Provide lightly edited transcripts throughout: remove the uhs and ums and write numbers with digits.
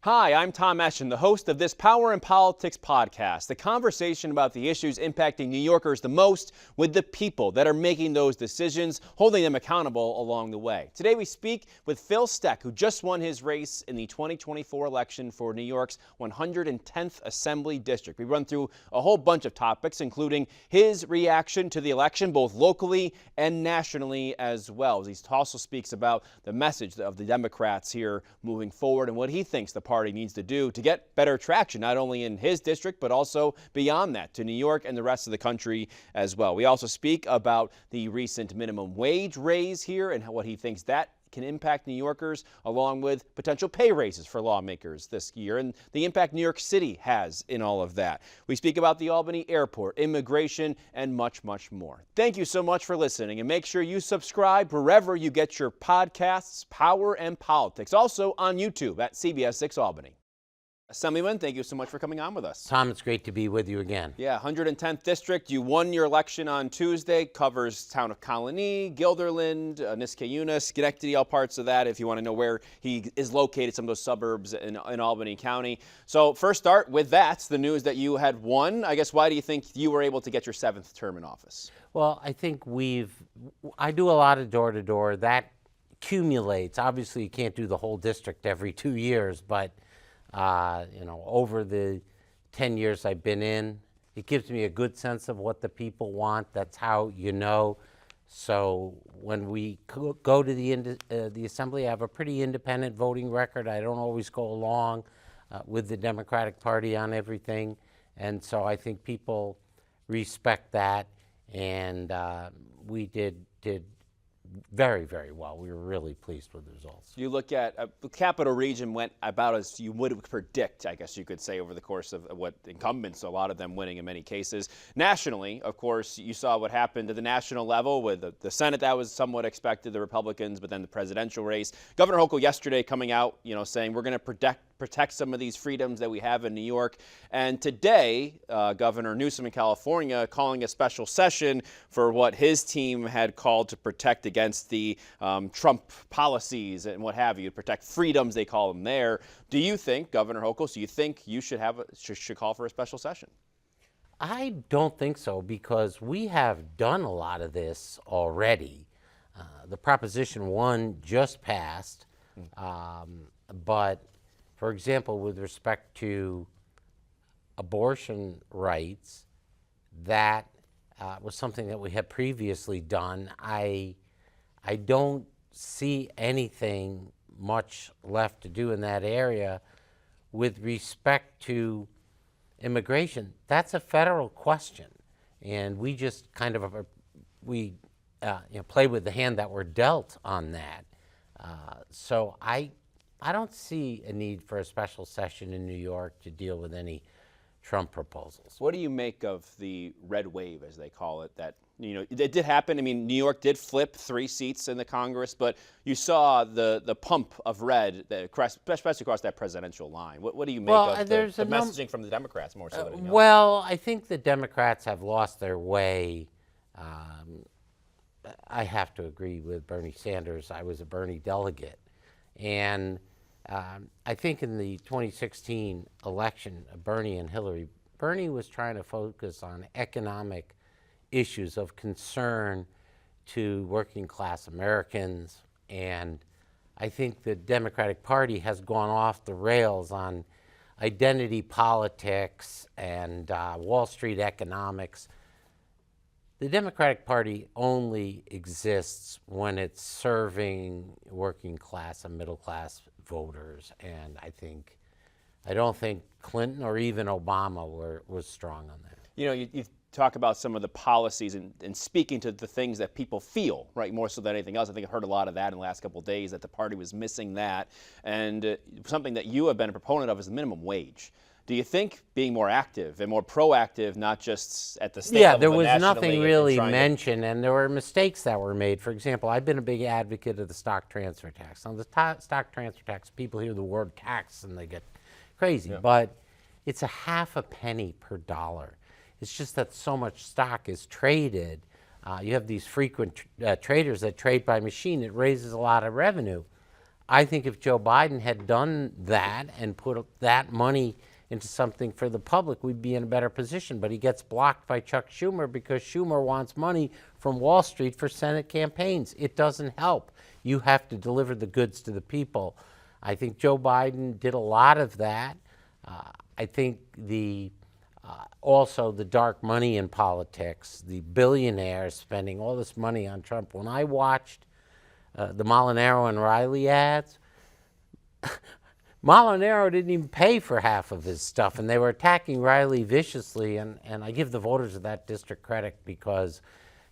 Hi, I'm Tom Eschen, the host of this Power and Politics podcast, the conversation about the issues impacting New Yorkers the most with the people that are making those decisions, holding them accountable along the way. Today we speak with Phil Steck, who just won his race in the 2024 election for New York's 110th Assembly District. We run through a whole bunch of topics, including his reaction to the election, both locally and nationally as well. He also speaks about the message of the Democrats here moving forward and what he thinks the party needs to do to get better traction, not only in his district, but also beyond that to New York and the rest of the country as well. We also speak about the recent minimum wage raise here and what he thinks that can impact New Yorkers, along with potential pay raises for lawmakers this year and the impact New York City has in all of that. We speak about the Albany airport, immigration, and much, much more. Thank you so much for listening, and make sure you subscribe wherever you get your podcasts, Power and Politics, also on YouTube at CBS 6 Albany. Assemblyman, thank you so much for coming on with us. Tom, it's great to be with you again. Yeah, 110th District. You won your election on Tuesday. Covers town of Colony, Guilderland, Niskayuna, Schenectady, all parts of that if you want to know where he is located, some of those suburbs in Albany County. So first start with that, the news that you had won. I guess why do you think you were able to get your 7th term in office? Well, I think I do a lot of door-to-door. That accumulates. Obviously, you can't do the whole district every 2 years, but over the 10 years I've been in, it gives me a good sense of what the people want. That's how you know. So when we go to the assembly, I have a pretty independent voting record. I don't always go along with the Democratic Party on everything. And so I think people respect that. And we did very, very well. We were really pleased with the results. You look at the Capital Region went about as you would predict, I guess you could say, over the course of what incumbents, a lot of them winning in many cases. Nationally, of course, you saw what happened at the national level with the Senate. That was somewhat expected, the Republicans, but then the presidential race. Governor Hochul yesterday coming out, saying we're going to protect some of these freedoms that we have in New York. And today, Governor Newsom in California calling a special session for what his team had called to protect against the Trump policies and what have you, protect freedoms, they call them there. Do you think, Governor Hochul, do you think you should call for a special session? I don't think so, because we have done a lot of this already. The Proposition 1 just passed, but for example, with respect to abortion rights, that was something that we had previously done. I don't see anything much left to do in that area. With respect to immigration, that's a federal question, and we just kind of play with the hand that we're dealt on that. So I don't see a need for a special session in New York to deal with any Trump proposals. What do you make of the red wave, as they call it, that, it did happen? I mean, New York did flip 3 seats in the Congress, but you saw the pump of red, especially across that presidential line. What do you make of the messaging from the Democrats more so than Well, I think the Democrats have lost their way. I have to agree with Bernie Sanders. I was a Bernie delegate. And I think in the 2016 election, Bernie and Hillary, Bernie was trying to focus on economic issues of concern to working class Americans. And I think the Democratic Party has gone off the rails on identity politics and Wall Street economics. The Democratic Party only exists when it's serving working class and middle class voters, and I don't think Clinton or even Obama was strong on that. You talk about some of the policies and speaking to the things that people feel, right, more so than anything else. I think I've heard a lot of that in the last couple of days, that the party was missing that, and something that you have been a proponent of is the minimum wage. Do you think being more active and more proactive, not just at the state level, there was nothing really mentioned, and there were mistakes that were made. For example, I've been a big advocate of the stock transfer tax. On the stock transfer tax, people hear the word tax and they get crazy, but it's a half a penny per dollar. It's just that so much stock is traded. You have these frequent traders that trade by machine. It raises a lot of revenue. I think if Joe Biden had done that and put that money into something for the public, we'd be in a better position. But he gets blocked by Chuck Schumer because Schumer wants money from Wall Street for Senate campaigns. It doesn't help. You have to deliver the goods to the people. I think Joe Biden did a lot of that. I think also the dark money in politics, the billionaires spending all this money on Trump. When I watched the Molinaro and Riley ads, Molinaro didn't even pay for half of his stuff, and they were attacking Riley viciously, and I give the voters of that district credit, because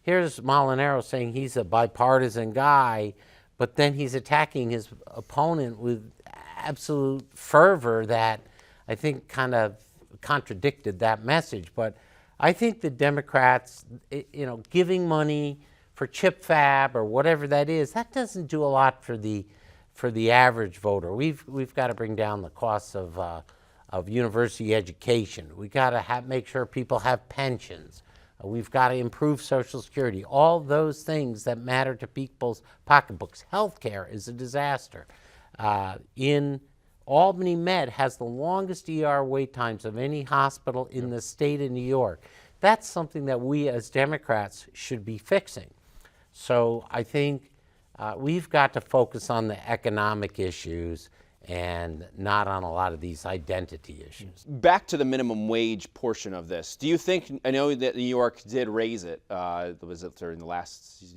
here's Molinaro saying he's a bipartisan guy, but then he's attacking his opponent with absolute fervor that I think kind of contradicted that message. But I think the Democrats, giving money for chip fab or whatever that is, that doesn't do a lot for the average voter. We've got to bring down the costs of university education. We got to make sure people have pensions. We've got to improve Social Security. All those things that matter to people's pocketbooks. Healthcare is a disaster. In Albany Med has the longest ER wait times of any hospital in the state of New York. That's something that we as Democrats should be fixing. So I think we've got to focus on the economic issues and not on a lot of these identity issues. Back to the minimum wage portion of this. Do you think, I know that New York did raise it, was it during the last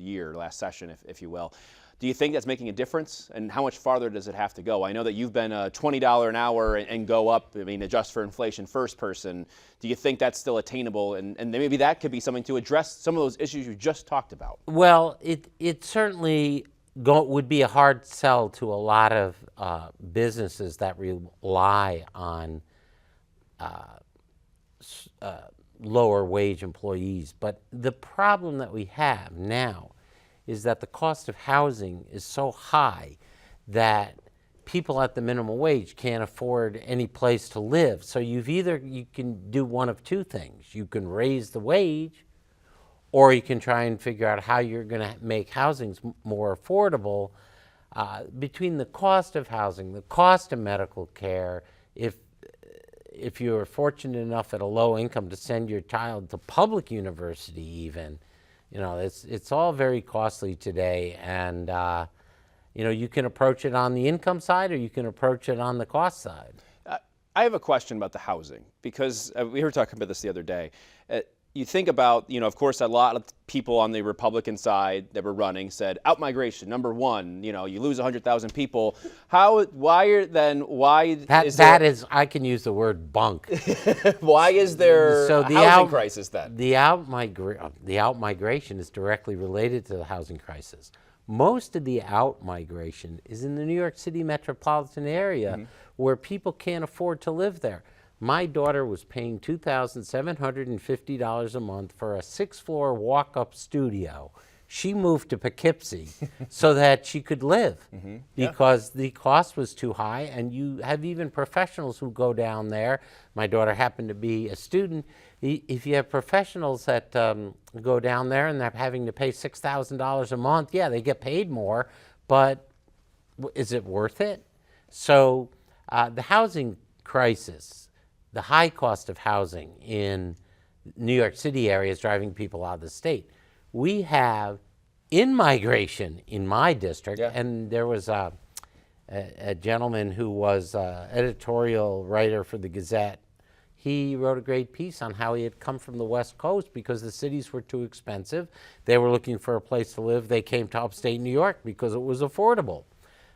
session, if you will. Do you think that's making a difference? And how much farther does it have to go? I know that you've been a $20 an hour and go up, adjust for inflation first person. Do you think that's still attainable? And maybe that could be something to address some of those issues you just talked about. Well, it certainly would be a hard sell to a lot of businesses that rely on lower wage employees. But the problem that we have now is that the cost of housing is so high that people at the minimum wage can't afford any place to live. So you can do one of two things. You can raise the wage, or you can try and figure out how you're going to make housing more affordable. Between the cost of housing, the cost of medical care, if you're fortunate enough at a low income to send your child to public university even, it's all very costly today. And, you can approach it on the income side, or you can approach it on the cost side. I have a question about the housing, because we were talking about this the other day. You think about, of course, a lot of people on the Republican side that were running said out-migration, number one, you lose 100,000 people. I can use the word bunk. Why is there a housing crisis then? The out-migration is directly related to the housing crisis. Most of the out-migration is in the New York City metropolitan area, where people can't afford to live there. My daughter was paying $2,750 a month for a 6-floor walk-up studio. She moved to Poughkeepsie so that she could live because the cost was too high. And you have even professionals who go down there. My daughter happened to be a student. If you have professionals that go down there and they're having to pay $6,000 a month, yeah, they get paid more, but is it worth it? So the housing crisis, the high cost of housing in New York City area is driving people out of the state. We have in-migration in my district, and there was a gentleman who was editorial writer for the Gazette. He wrote a great piece on how he had come from the West Coast because the cities were too expensive. They were looking for a place to live. They came to upstate New York because it was affordable.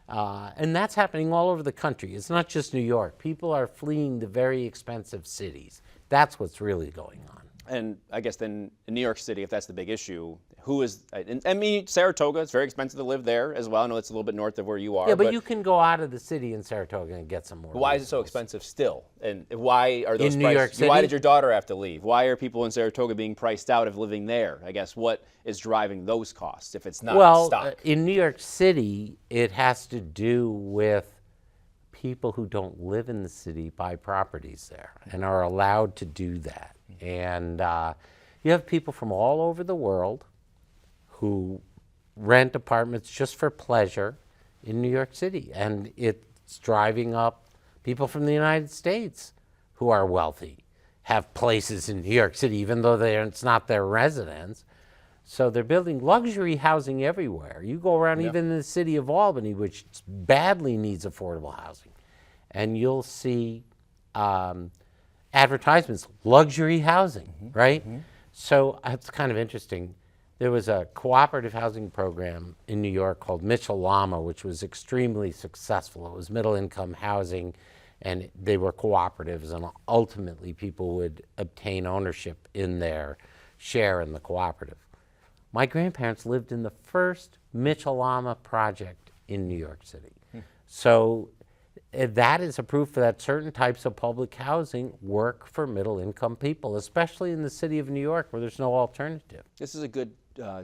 And that's happening all over the country. It's not just New York. People are fleeing the very expensive cities. That's what's really going on. And I guess then in New York City, if that's the big issue, Saratoga, it's very expensive to live there as well. I know it's a little bit north of where you are. Yeah, but you can go out of the city in Saratoga and get some more. Why is it so expensive still? And why are those in New York City? Why did your daughter have to leave? Why are people in Saratoga being priced out of living there? I guess what is driving those costs if it's not stock? In New York City, it has to do with people who don't live in the city buy properties there and are allowed to do that. And you have people from all over the world who rent apartments just for pleasure in New York City, and it's driving up people from the United States who are wealthy, have places in New York City, even though it's not their residence. So they're building luxury housing everywhere. You go around even in the city of Albany, which badly needs affordable housing, and you'll see advertisements, luxury housing, right? So it's kind of interesting. There was a cooperative housing program in New York called Mitchell-Lama, which was extremely successful. It was middle-income housing, and they were cooperatives, and ultimately people would obtain ownership in their share in the cooperative. My grandparents lived in the first Mitchell-Lama project in New York City. So that is a proof that certain types of public housing work for middle-income people, especially in the city of New York where there's no alternative. This is a good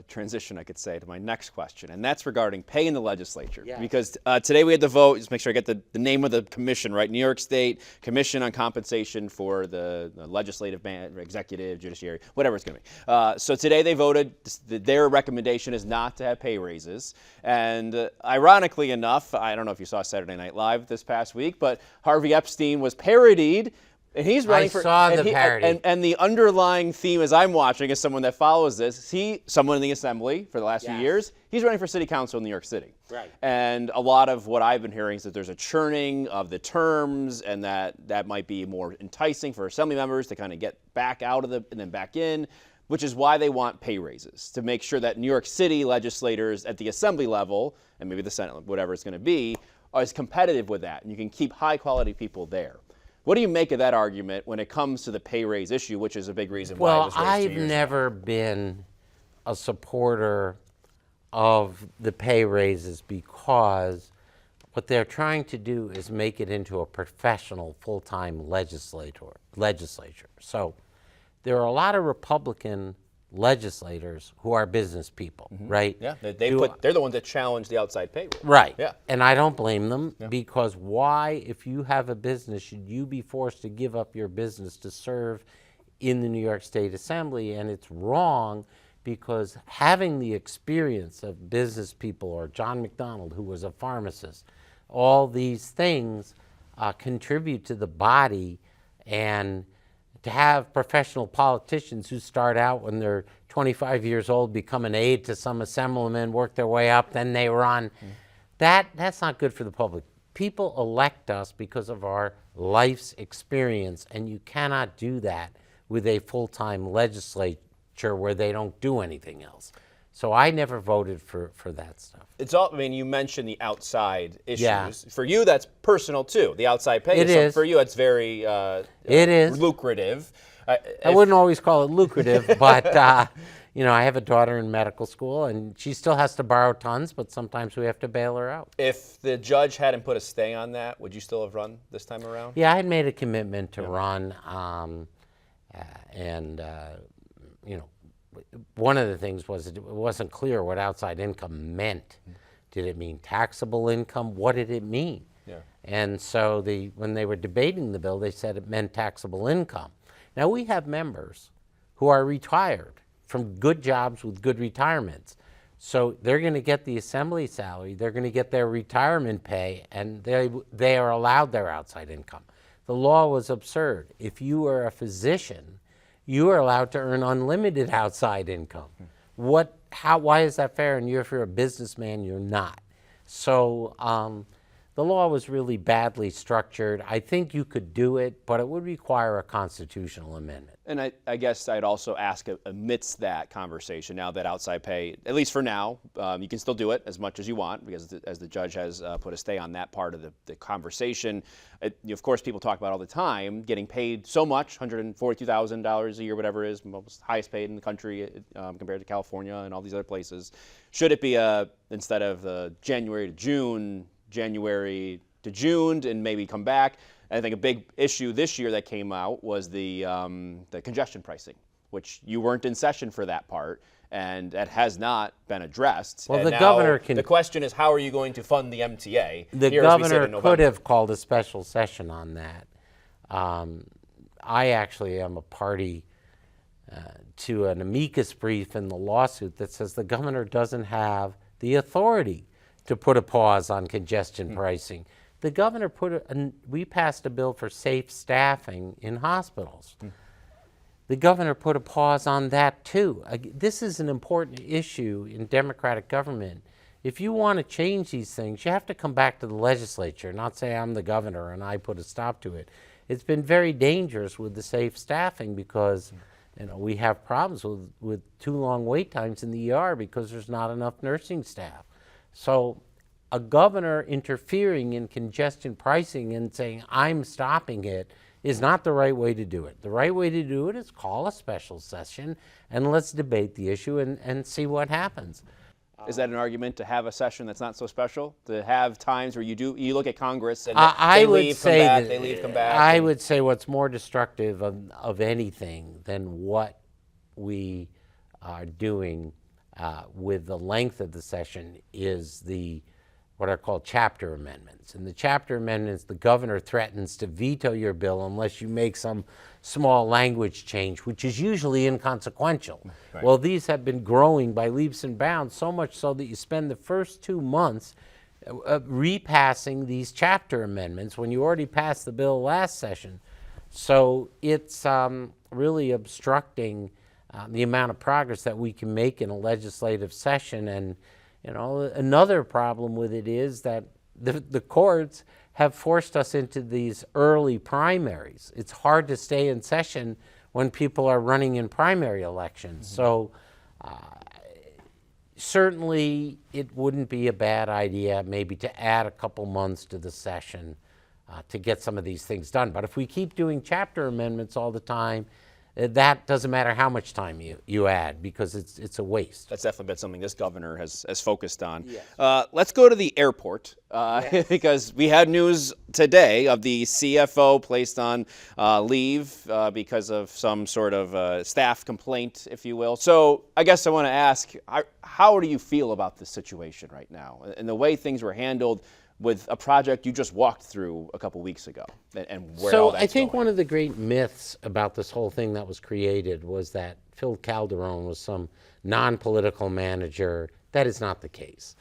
transition, I could say, to my next question, and that's regarding pay in the legislature. Yes. Because today we had the vote, just make sure I get the name of the commission right, New York State Commission on Compensation for the Legislative, Executive, Judiciary, whatever it's going to be. So today they voted, their recommendation is not to have pay raises, and ironically enough, I don't know if you saw Saturday Night Live this past week, but Harvey Epstein was parodied. And he's running for. I saw the parody. And the underlying theme, as I'm watching, as someone that follows this, someone in the Assembly for the last few years, he's running for city council in New York City. Right. And a lot of what I've been hearing is that there's a churning of the terms, and that might be more enticing for Assembly members to kind of get back out of and then back in, which is why they want pay raises, to make sure that New York City legislators at the Assembly level, and maybe the Senate, whatever it's going to be, are as competitive with that, and you can keep high-quality people there. What do you make of that argument when it comes to the pay raise issue, which is a big reason why it was raised 2 years ago? Well, I've never been a supporter of the pay raises because what they're trying to do is make it into a professional full-time legislature. So there are a lot of Republican legislators who are business people, right? Yeah, they're the ones that challenge the outside pay rate. Right. Yeah. And I don't blame them because why, if you have a business, should you be forced to give up your business to serve in the New York State Assembly? And it's wrong because having the experience of business people, or John McDonald, who was a pharmacist, all these things contribute to the body, and to have professional politicians who start out when they're 25 years old, become an aide to some assemblyman, work their way up, then they run. That's not good for the public. People elect us because of our life's experience, and you cannot do that with a full-time legislature where they don't do anything else. So I never voted for that stuff. It's all. I mean, you mentioned the outside issues. Yeah. For you, that's personal too. The outside pay. It is. For you, it's very. It is lucrative. I wouldn't always call it lucrative, but you know, I have a daughter in medical school, and she still has to borrow tons, but sometimes we have to bail her out. If the judge hadn't put a stay on that, would you still have run this time around? Yeah, I had made a commitment to run, you know, one of the things was it wasn't clear what outside income meant. Did it mean taxable income? What did it mean? Yeah. And so when they were debating the bill, they said it meant taxable income. Now we have members who are retired from good jobs with good retirements. So they're going to get the assembly salary, they're going to get their retirement pay, and they are allowed their outside income. The law was absurd. If you are a physician, you are allowed to earn unlimited outside income. Why is that fair? And if you're a businessman, you're not. So the law was really badly structured. I think you could do it, but it would require a constitutional amendment. And I guess I'd also ask amidst that conversation, now that outside pay, at least for now, you can still do it as much as you want, because as the judge has put a stay on that part of the conversation. Of course, people talk about all the time getting paid so much, $142,000 a year, whatever it is, most highest paid in the country compared to California and all these other places. Should it be instead of January to June, January to June, and maybe come back? I think a big issue this year that came out was the congestion pricing, which you weren't in session for that part, and that has not been addressed. Well, and the now governor can. The question is, how are you going to fund the MTA? The here as we sit in governor November? could have called a special session on that. I actually am a party to an amicus brief in the lawsuit that says the governor doesn't have the authority to put a pause on congestion pricing. The governor we passed a bill for safe staffing in hospitals. The governor put a pause on that too. This is an important issue in democratic government. If you want to change these things, you have to come back to the legislature, not say I'm the governor and I put a stop to it. It's been very dangerous with the safe staffing because we have problems with too long wait times in the ER because there's not enough nursing staff. So a governor interfering in congestion pricing and saying I'm stopping it is not the right way to do it. The right way to do it is call a special session and let's debate the issue and see what happens. Is that an argument to have a session that's not so special? To have times where you look at Congress and I they would leave, say come back, that, they leave, come back? I would say what's more destructive of anything than what we are doing with the length of the session is what are called chapter amendments. In the chapter amendments, the governor threatens to veto your bill unless you make some small language change, which is usually inconsequential. Right. Well, these have been growing by leaps and bounds, so much so that you spend the first 2 months repassing these chapter amendments when you already passed the bill last session. So it's really obstructing the amount of progress that we can make in a legislative session. And another problem with it is that the courts have forced us into these early primaries. It's hard to stay in session when people are running in primary elections. So certainly it wouldn't be a bad idea maybe to add a couple months to the session to get some of these things done. But if we keep doing chapter amendments all the time, that doesn't matter how much time you add because it's a waste. That's definitely been something this governor has focused on. Yes. Let's go to the airport yes. Because we had news today of the CFO placed on leave because of some sort of staff complaint, if you will. So I guess I want to ask, how do you feel about this situation right now and the way things were handled with a project you just walked through a couple weeks ago and where all that's I think going? One of the great myths about this whole thing that was created was that Phil Calderon was some non-political manager. That is not the case.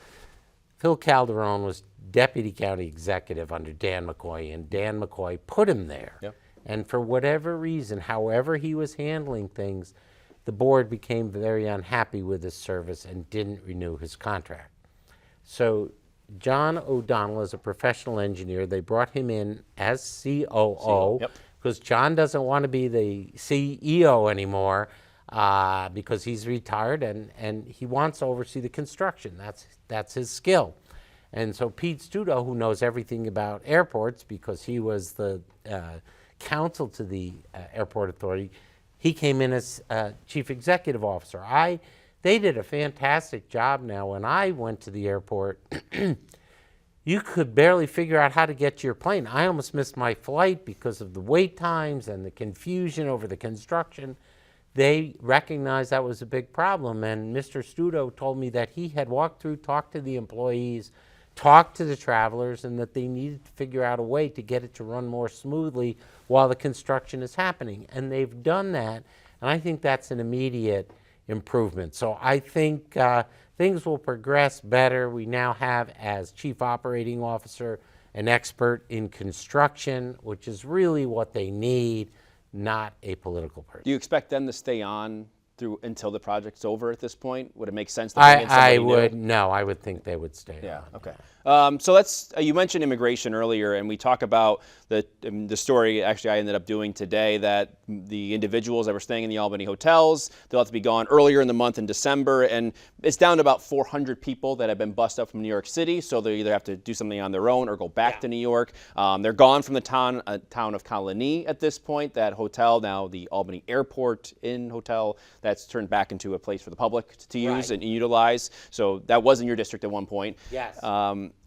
Phil Calderon was deputy county executive under Dan McCoy, and Dan McCoy put him there. Yep. And for whatever reason, however he was handling things, the board became very unhappy with his service and didn't renew his contract. So John O'Donnell is a professional engineer. They brought him in as COO because John doesn't want to be the CEO anymore because he's retired and he wants to oversee the construction. That's his skill. And so Pete Studo, who knows everything about airports because he was the counsel to the airport authority, he came in as chief executive officer. They did a fantastic job now. When I went to the airport, you could barely figure out how to get to your plane. I almost missed my flight because of the wait times and the confusion over the construction. They recognized that was a big problem, and Mr. Studo told me that he had walked through, talked to the employees, talked to the travelers, and that they needed to figure out a way to get it to run more smoothly while the construction is happening. And they've done that, and I think that's an immediate improvement. So I think things will progress better. We now have, as chief operating officer, an expert in construction, which is really what they need, not a political person. Do you expect them to stay on through until the project's over at this point? Would it make sense to bring in somebody new? I would think they would stay Yeah, on. okay. So let's, you mentioned immigration earlier, and we talk about the story actually I ended up doing today, that the individuals that were staying in the Albany hotels, they'll have to be gone earlier in the month in December, and it's down to about 400 people that have been bussed up from New York City, so they either have to do something on their own or go back to New York. They're gone from the town of Colony at this point, that hotel, now the Albany Airport Inn Hotel, that's turned back into a place for the public to use and utilize. So that was in your district at one point. Yes.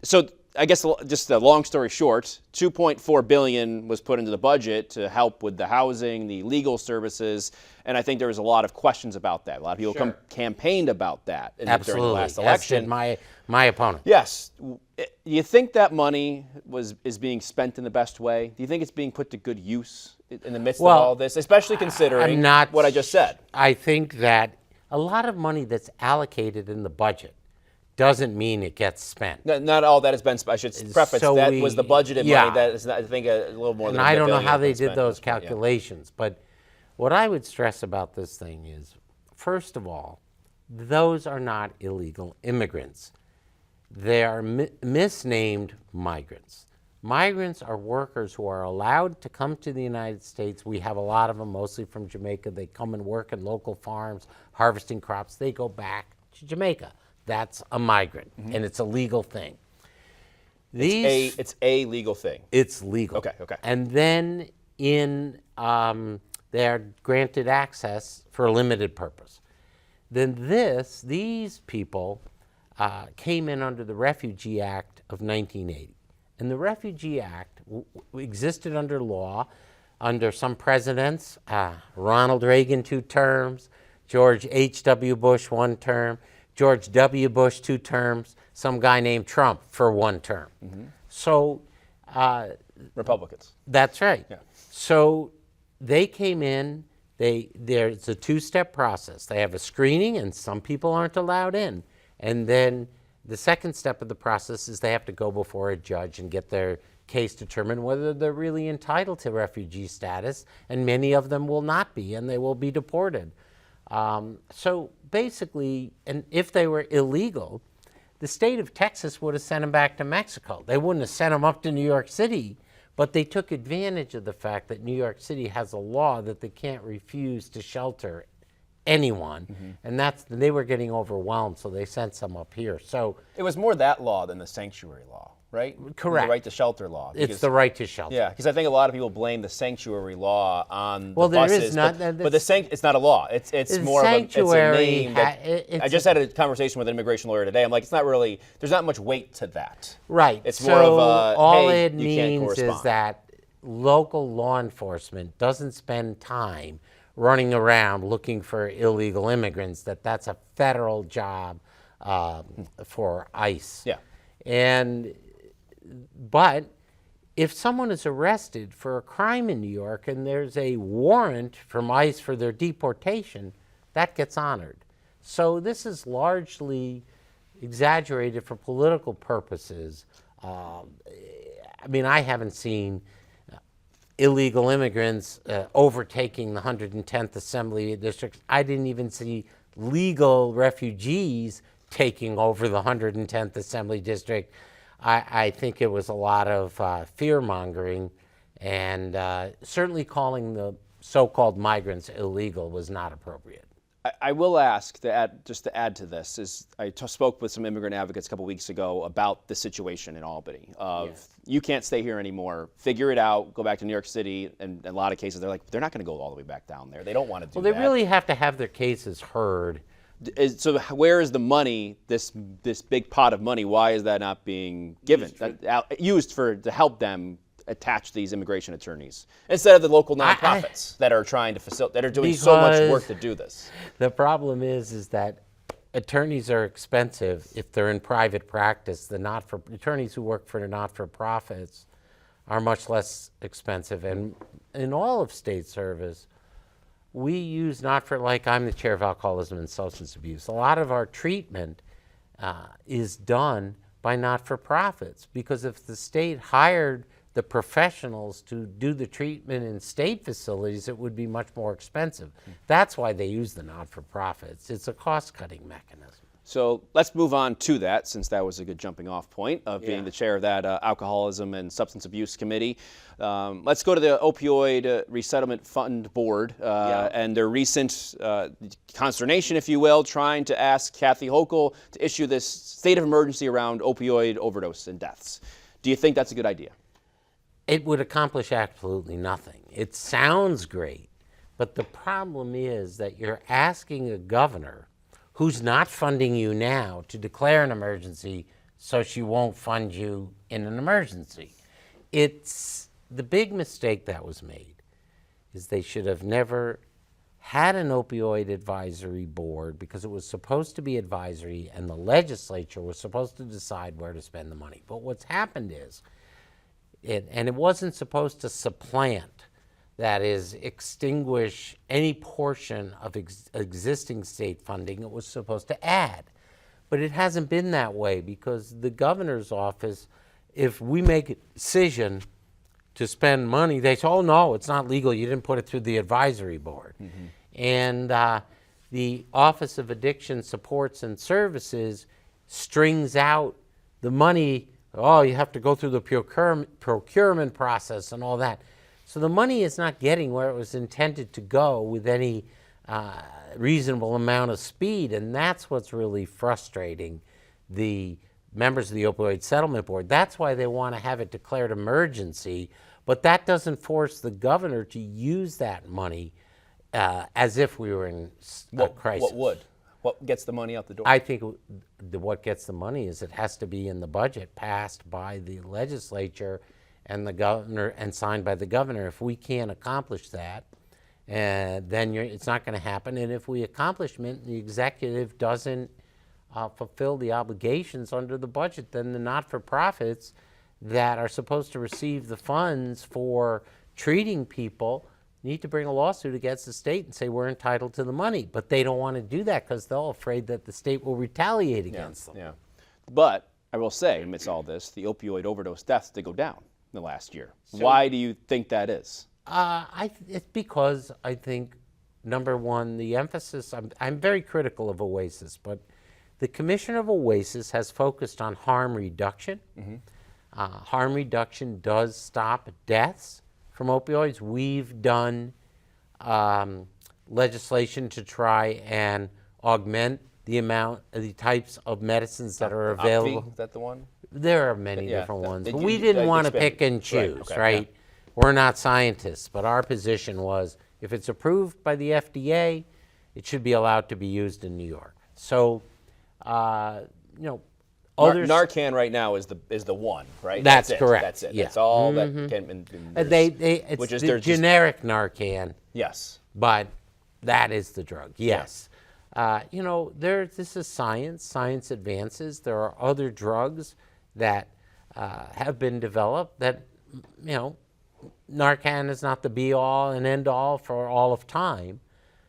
So I guess just a long story short, $2.4 billion was put into the budget to help with the housing, the legal services, and I think there was a lot of questions about that. A lot of people campaigned about that during the last election. As did my opponent. Yes. Do you think that money is being spent in the best way? Do you think it's being put to good use in the midst of all this, especially considering what I just said? I think that a lot of money that's allocated in the budget doesn't mean it gets spent. Not all that has been. I should preface So that was the budgeted yeah. money. That is, I think, a little more. And than I $1 don't know billion how has they been spent did at those this point, yeah. calculations, but what I would stress about this thing is, first of all, those are not illegal immigrants. They are misnamed migrants. Migrants are workers who are allowed to come to the United States. We have a lot of them, mostly from Jamaica. They come and work in local farms, harvesting crops. They go back to Jamaica. That's a migrant, and it's a legal thing. It's a legal thing. It's legal. Okay. And then they're granted access for a limited purpose. Then these people came in under the Refugee Act of 1980. And the Refugee Act existed under law under some presidents, Ronald Reagan 2 terms, George H.W. Bush 1 term, George W. Bush 2 terms, some guy named Trump for 1 term. So Republicans. that's right. Yeah. So they came in, there's a 2-step process. They have a screening, and some people aren't allowed in. And then the second step of the process is they have to go before a judge and get their case determined whether they're really entitled to refugee status, and many of them will not be, and they will be deported. So basically, and if they were illegal, the state of Texas would have sent them back to Mexico. They wouldn't have sent them up to New York City, but they took advantage of the fact that New York City has a law that they can't refuse to shelter anyone, and they were getting overwhelmed, so they sent some up here. So it was more that law than the sanctuary law, right? Correct. The right to shelter law. It's the right to shelter. Yeah, because I think a lot of people blame the sanctuary law on Well, the there buses, is not. but it's not a law. It's more sanctuary of a name. I just had a conversation with an immigration lawyer today. I'm like, it's not really. There's not much weight to that. Right. It's so more of a all hey, it you can't means correspond. is that local law enforcement doesn't spend time running around looking for illegal immigrants. That's a federal job for ICE. Yeah. But if someone is arrested for a crime in New York and there's a warrant from ICE for their deportation, that gets honored. So this is largely exaggerated for political purposes. I mean, I haven't seen illegal immigrants overtaking the 110th Assembly District. I didn't even see legal refugees taking over the 110th Assembly District. I think it was a lot of fear-mongering, and certainly calling the so-called migrants illegal was not appropriate. I will ask, just to add to this, is I spoke with some immigrant advocates a couple weeks ago about the situation in Albany of you can't stay here anymore, figure it out, go back to New York City, and in a lot of cases they're like, they're not going to go all the way back down there. They don't want to do that. Well, they really have to have their cases heard. So where is the money, this big pot of money, why is that not being given, used to help them attach these immigration attorneys instead of the local nonprofits that are trying to facilitate, that are doing so much work to do this? The problem is that attorneys are expensive if they're in private practice. The attorneys who work for the not-for-profits are much less expensive. And in all of state service, we use like I'm the chair of alcoholism and substance abuse. A lot of our treatment is done by not-for-profits, because if the state hired the professionals to do the treatment in state facilities, it would be much more expensive. That's why they use the not-for-profits. It's a cost-cutting mechanism. So let's move on to that, since that was a good jumping off point of being the chair of that Alcoholism and Substance Abuse Committee. Let's go to the Opioid Resettlement Fund Board and their recent consternation, if you will, trying to ask Kathy Hochul to issue this state of emergency around opioid overdose and deaths. Do you think that's a good idea? It would accomplish absolutely nothing. It sounds great, but the problem is that you're asking a governor who's not funding you now to declare an emergency so she won't fund you in an emergency. It's the big mistake that was made is they should have never had an opioid advisory board, because it was supposed to be advisory and the legislature was supposed to decide where to spend the money. But what's happened is, and it wasn't supposed to supplant, that is, extinguish any portion of existing state funding. It was supposed to add. But it hasn't been that way because the governor's office, if we make a decision to spend money, they say, oh, no, it's not legal. You didn't put it through the advisory board. And the Office of Addiction Supports and Services strings out the money. Oh, you have to go through the procurement process and all that. So the money is not getting where it was intended to go with any reasonable amount of speed, and that's what's really frustrating the members of the Opioid Settlement Board. That's why they want to have it declared emergency, but that doesn't force the governor to use that money as if we were in a crisis. What would? What gets the money out the door? I think what gets the money is it has to be in the budget passed by the legislature and the governor and signed by the governor. If we can't accomplish that, then it's not going to happen. And if we accomplish it, the executive doesn't fulfill the obligations under the budget, then the not-for-profits that are supposed to receive the funds for treating people need to bring a lawsuit against the state and say we're entitled to the money. But they don't want to do that because they're afraid that the state will retaliate against them. Yeah. But I will say, amidst all this, the opioid overdose deaths did go down in the last year. Why do you think that is? It's because I think, number one, the emphasis, I'm very critical of OASIS, but the Commission of OASIS has focused on harm reduction. Harm reduction does stop deaths from opioids. We've done legislation to try and augment the types of medicines that are available. Is that the one? There are many different ones. But we didn't want to pick and choose, right? Yeah. We're not scientists, but our position was if it's approved by the FDA, it should be allowed to be used in New York. So, others. Narcan right now is the one, right? That's correct. That's it. Yeah. That's all that can. It's the generic Narcan. Yes. But that is the drug. Yes. This is science. Science advances. There are other drugs that have been developed that, Narcan is not the be-all and end-all for all of time.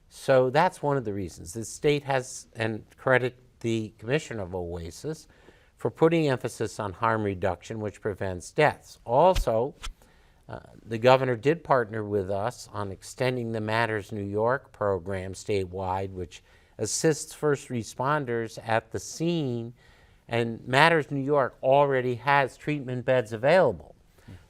So that's one of the reasons. The state has, and credit the Commission of OASIS, for putting emphasis on harm reduction, which prevents deaths. Also, the governor did partner with us on extending the Matters New York program statewide, which assists first responders at the scene, and Matters New York already has treatment beds available.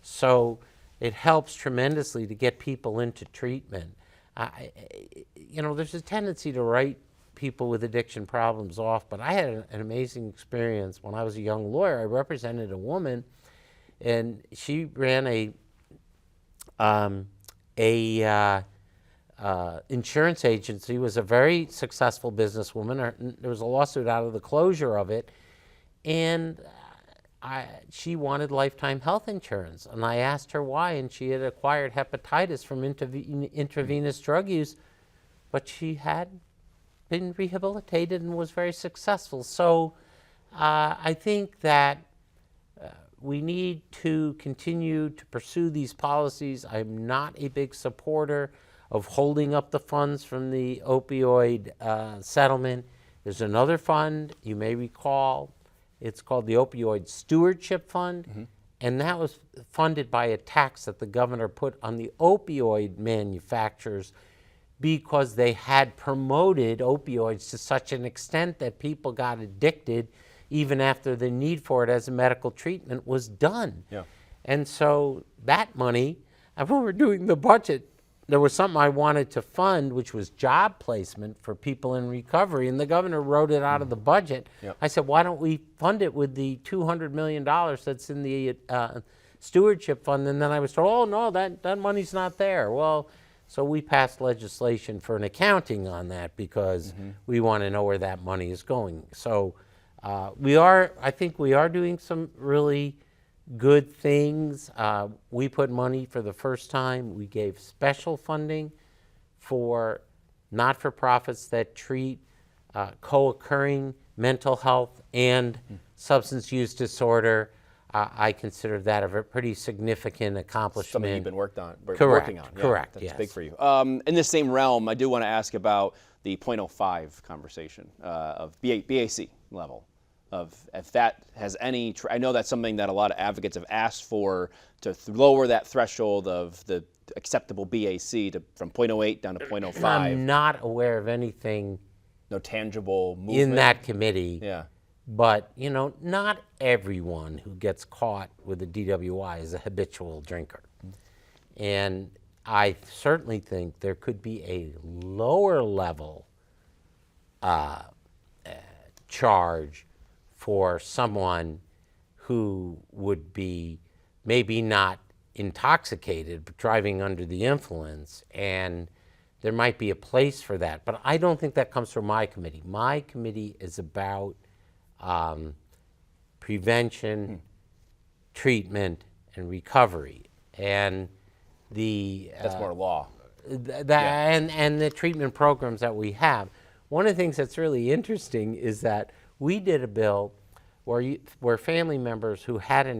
So it helps tremendously to get people into treatment. There's a tendency to write people with addiction problems off, but I had an amazing experience when I was a young lawyer. I represented a woman, and she ran a insurance agency, was a very successful businesswoman. There was a lawsuit out of the closure of it, and she wanted lifetime health insurance. And I asked her why, and she had acquired hepatitis from intravenous drug use, but she had been rehabilitated and was very successful. So I think that we need to continue to pursue these policies. I'm not a big supporter of holding up the funds from the opioid settlement. There's another fund, you may recall, it's called the Opioid Stewardship Fund, and that was funded by a tax that the governor put on the opioid manufacturers because they had promoted opioids to such an extent that people got addicted even after the need for it as a medical treatment was done. Yeah. And so that money, and when we were doing the budget, there was something I wanted to fund, which was job placement for people in recovery, and the governor wrote it out of the budget. Yep. I said, why don't we fund it with the $200 million that's in the stewardship fund? And then I was told, oh, no, that money's not there. Well, so we passed legislation for an accounting on that because we want to know where that money is going. So I think we are doing some really good things. We put money for the first time. We gave special funding for not-for-profits that treat co-occurring mental health and substance use disorder. I consider that a pretty significant accomplishment. Something you've been working on. Correct, That's yes. big for you. In this same realm, I do want to ask about the .05 conversation of BAC, level? Of if that has any, I know that's something that a lot of advocates have asked for, to lower that threshold of the acceptable BAC from 0.08 down to 0.05. I'm not aware of anything No tangible movement in that committee. Yeah. But, you know, not everyone who gets caught with a DWI is a habitual drinker. And I certainly think there could be a lower level charge for someone who would be maybe not intoxicated, but driving under the influence. And there might be a place for that. But I don't think that comes from my committee. My committee is about prevention, treatment, and recovery. And that's more law. And the treatment programs that we have. One of the things that's really interesting is that we did a bill where family members who had a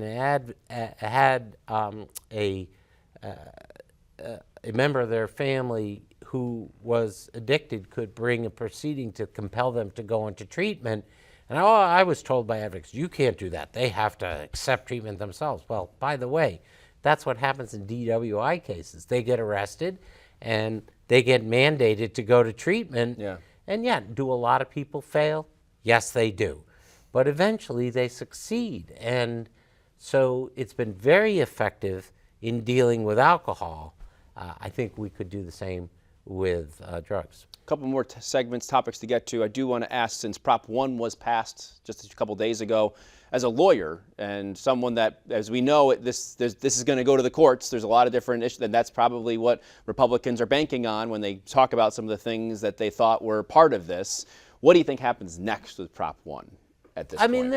member of their family who was addicted could bring a proceeding to compel them to go into treatment. And I was told by advocates, you can't do that. They have to accept treatment themselves. Well, by the way, that's what happens in DWI cases. They get arrested and they get mandated to go to treatment. Yeah. And yet, do a lot of people fail? Yes, they do. But eventually they succeed. And so it's been very effective in dealing with alcohol. I think we could do the same with drugs. A couple more topics to get to. I do want to ask, since Prop 1 was passed just a couple days ago, as a lawyer and someone that, as we know, this is going to go to the courts. There's a lot of different issues, and that's probably what Republicans are banking on when they talk about some of the things that they thought were part of this. What do you think happens next with Prop 1 at this point? I mean,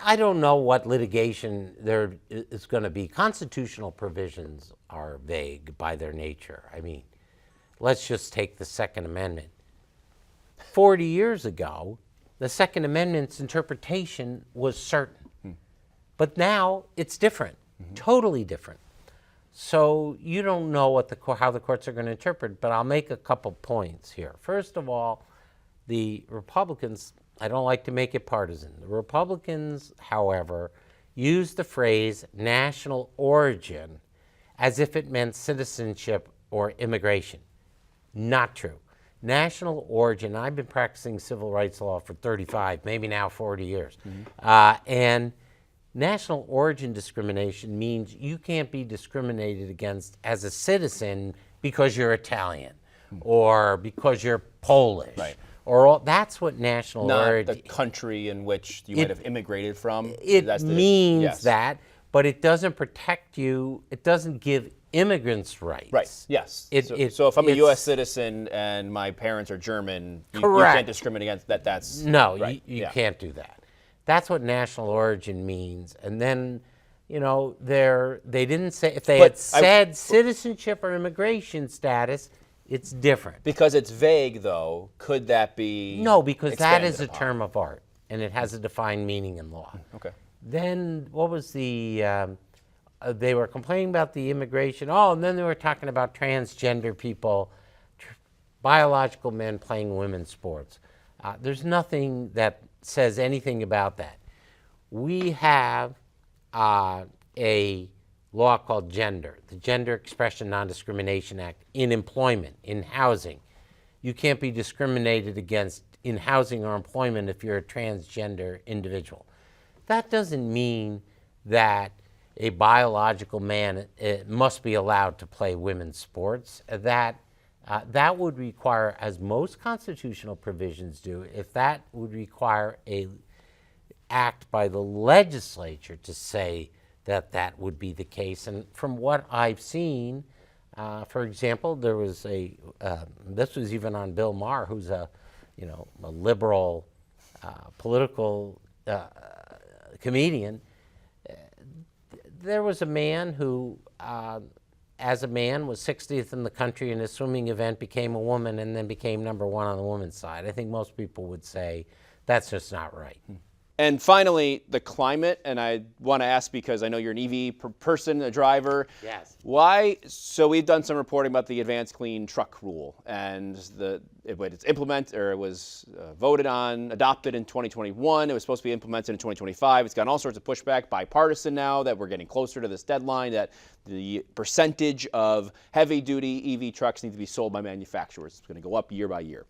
I don't know what litigation there is going to be. Constitutional provisions are vague by their nature. I mean, let's just take the Second Amendment. 40 years ago, the Second Amendment's interpretation was certain. But now it's different, totally different. So you don't know how the courts are going to interpret, but I'll make a couple points here. First of all, the Republicans, I don't like to make it partisan. The Republicans, however, use the phrase national origin as if it meant citizenship or immigration. Not true. National origin, I've been practicing civil rights law for 35, maybe now 40 years. And national origin discrimination means you can't be discriminated against as a citizen because you're Italian or because you're Polish. Right. That's what national origin... Not the country in which you might have immigrated from. It means that, but it doesn't protect you. It doesn't give immigrants' rights. Right, yes. So if I'm a U.S. citizen and my parents are German, you can't discriminate against that. That's no, right. you can't do that. That's what national origin means. And then, you know, they didn't say, if they had said citizenship or immigration status, it's different. Because it's vague, though, could that be No, because that is a upon? term of art, and it has a defined meaning in law. Okay. Then what was they were complaining about the immigration. Oh, and then they were talking about transgender people, biological men playing women's sports. There's nothing that says anything about that. We have a law called gender, the Gender Expression Non-Discrimination Act, in employment, in housing. You can't be discriminated against in housing or employment if you're a transgender individual. That doesn't mean that a biological man must be allowed to play women's sports. That would require, as most constitutional provisions do, if that would require an act by the legislature to say that that would be the case. And from what I've seen, for example, there was this was even on Bill Maher, who's a liberal political comedian. There was a man who, as a man, was 60th in the country in a swimming event, became a woman, and then became #1 on the women's side. I think most people would say that's just not right. And finally, the climate, and I want to ask because I know you're an EV person, a driver. Yes. Why? So we've done some reporting about the Advanced Clean Truck Rule, and it's implemented, or it was voted on, adopted in 2021. It was supposed to be implemented in 2025. It's gotten all sorts of pushback, bipartisan now that we're getting closer to this deadline, that the percentage of heavy-duty EV trucks need to be sold by manufacturers. It's going to go up year by year.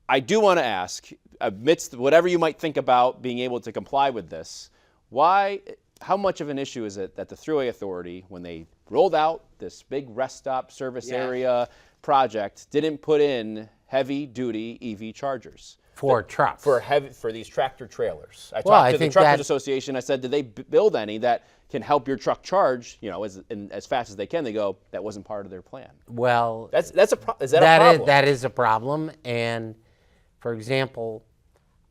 I do want to ask, amidst whatever you might think about being able to comply with this, how much of an issue is it that the Thruway Authority, when they rolled out this big rest stop service area project, didn't put in heavy-duty EV chargers? For trucks. For these tractor trailers. I Well, talked I to the think Truckers Association. I said, did they build any that can help your truck charge, as fast as they can? They go, that wasn't part of their plan. Well, Is that a problem? That is a problem. And for example,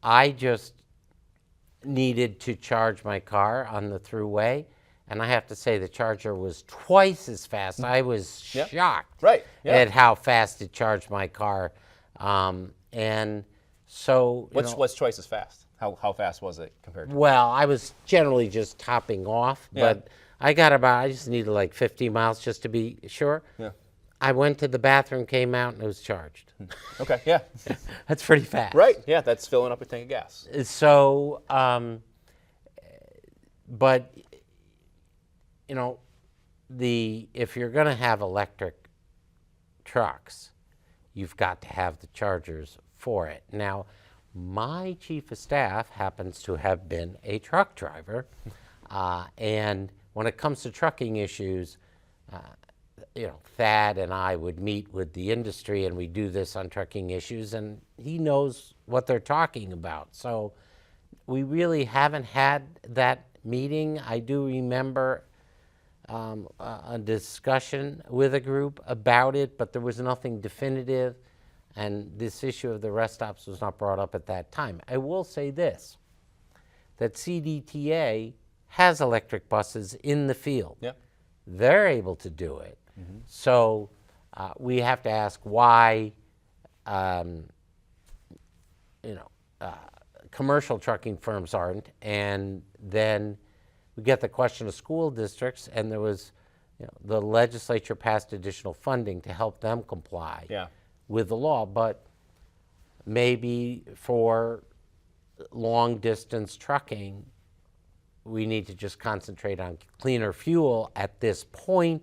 I just needed to charge my car on the Thruway, and I have to say the charger was twice as fast. I was shocked at how fast it charged my car. And so, what's twice as fast? How fast was it compared to? Well, I was generally just topping off, but I just needed like 50 miles just to be sure. Yeah. I went to the bathroom, came out, and it was charged. Okay, yeah. That's pretty fast. Right, yeah, that's filling up a tank of gas. So, but, if you're going to have electric trucks, you've got to have the chargers for it. Now, my chief of staff happens to have been a truck driver, and when it comes to trucking issues, Thad and I would meet with the industry, and we do this on trucking issues, and he knows what they're talking about. So we really haven't had that meeting. I do remember a discussion with a group about it, but there was nothing definitive, and this issue of the rest stops was not brought up at that time. I will say this, that CDTA has electric buses in the field. Yep. They're able to do it. Mm-hmm. So we have to ask why commercial trucking firms aren't, and then we get the question of school districts, and there was, the legislature passed additional funding to help them comply with the law, but maybe for long distance trucking, we need to just concentrate on cleaner fuel at this point,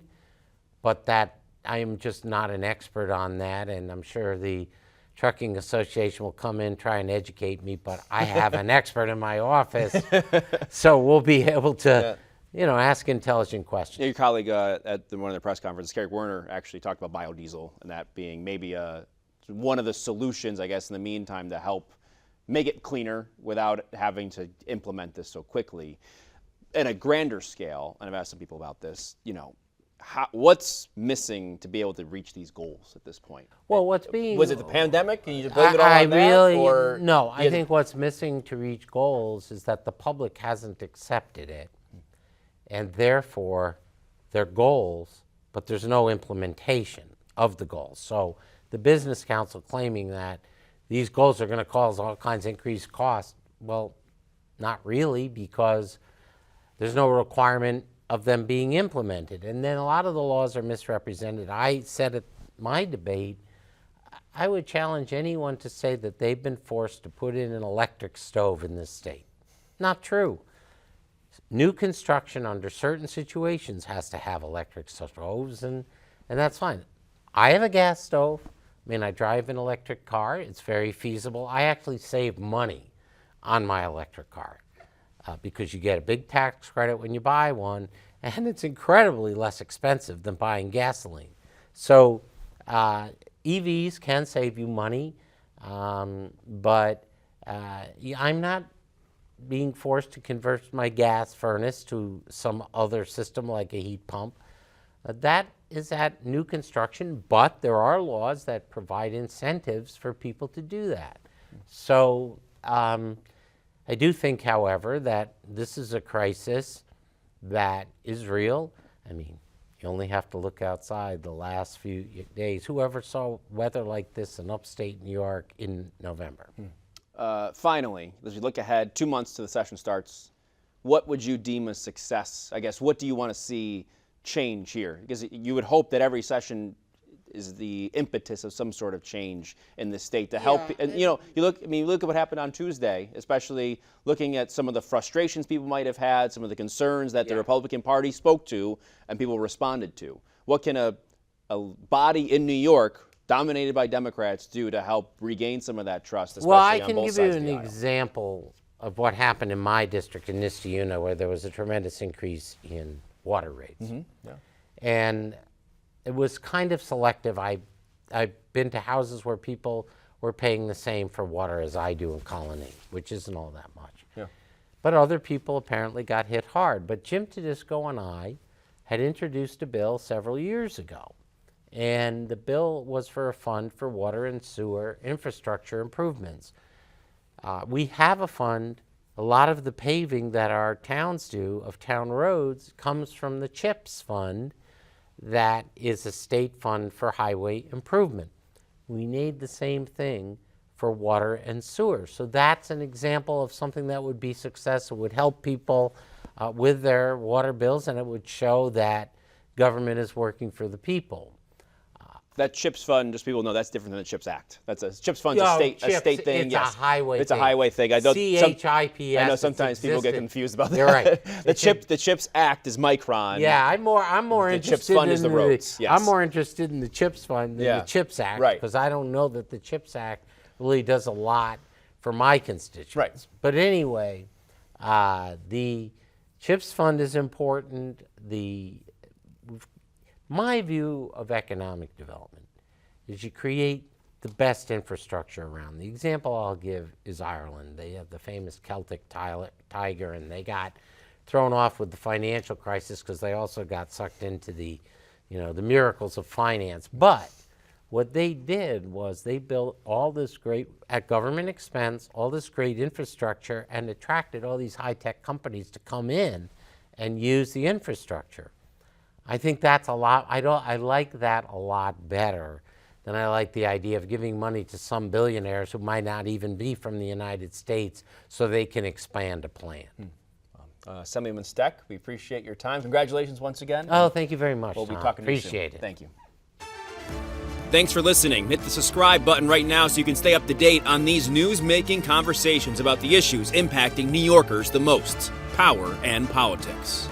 but that I am just not an expert on that, and I'm sure the Trucking Association will come in, try and educate me, but I have an expert in my office, so we'll be able to, ask intelligent questions. Your colleague at one of the press conferences, Carrick Werner, actually talked about biodiesel and that being maybe one of the solutions, I guess, in the meantime to help make it cleaner without having to implement this so quickly. At a grander scale, and I've asked some people about this, what's missing to be able to reach these goals at this point? Well, was it the pandemic? Can you blame it all on that? No, I think what's missing to reach goals is that the public hasn't accepted it, and therefore they're goals, but there's no implementation of the goals. So the Business Council claiming that these goals are going to cause all kinds of increased costs, well, not really, because there's no requirement of them being implemented. And then a lot of the laws are misrepresented. I said at my debate, I would challenge anyone to say that they've been forced to put in an electric stove in this state. Not true. New construction under certain situations has to have electric stoves, and that's fine. I have a gas stove. I drive an electric car. It's very feasible. I actually save money on my electric car. Because you get a big tax credit when you buy one, and it's incredibly less expensive than buying gasoline. So EVs can save you money, but I'm not being forced to convert my gas furnace to some other system like a heat pump. That is at new construction, but there are laws that provide incentives for people to do that. So I do think, however, that this is a crisis that is real. You only have to look outside the last few days. Whoever saw weather like this in upstate New York in November? finally, as we look ahead, 2 months to the session starts, what would you deem a success? I guess, what do you want to see change here? Because you would hope that every session is the impetus of some sort of change in the state to help. And you look at what happened on Tuesday, especially looking at some of the frustrations people might have had, some of the concerns that the Republican Party spoke to and people responded to. What can a body in New York dominated by Democrats do to help regain some of that trust, especially well, I on can both give sides you of the an aisle? example of what happened in my district in Nistiuna, where there was a tremendous increase in water rates. And it was kind of selective. I've been to houses where people were paying the same for water as I do in Colony, which isn't all that much. But other people apparently got hit hard. But Jim Tedisco and I had introduced a bill several years ago. And the bill was for a fund for water and sewer infrastructure improvements. We have a fund. A lot of the paving that our towns do of town roads comes from the CHIPS fund. That is a state fund for highway improvement. We need the same thing for water and sewer. So that's an example of something that would be successful. It would help people with their water bills, and it would show that government is working for the people. That CHIPS fund, just so people know, that's different than the CHIPS Act. That's a CHIPS fund, a state thing. It's a highway thing. It's a highway thing. I know CHIPS. I know sometimes people get confused about that. You're right. The CHIPS Act is Micron. Yeah, I'm more the interested CHIPS fund in is the roads. Yes. I'm more interested in the CHIPS fund than the CHIPS Act, because I don't know that the CHIPS Act really does a lot for my constituents. Right. But anyway, the CHIPS fund is important. My view of economic development is you create the best infrastructure around. The example I'll give is Ireland. They have the famous Celtic tiger, and they got thrown off with the financial crisis because they also got sucked into the miracles of finance. But what they did was they built all this great, at government expense, all this great infrastructure, and attracted all these high-tech companies to come in and use the infrastructure. I think that's a lot. I like that a lot better than I like the idea of giving money to some billionaires who might not even be from the United States so they can expand a plan. Assemblyman Steck, we appreciate your time. Congratulations once again. Oh, thank you very much, We'll Tom. be talking to you soon. Appreciate it. Thank you. Thanks for listening. Hit the subscribe button right now so you can stay up to date on these news-making conversations about the issues impacting New Yorkers the most: power and politics.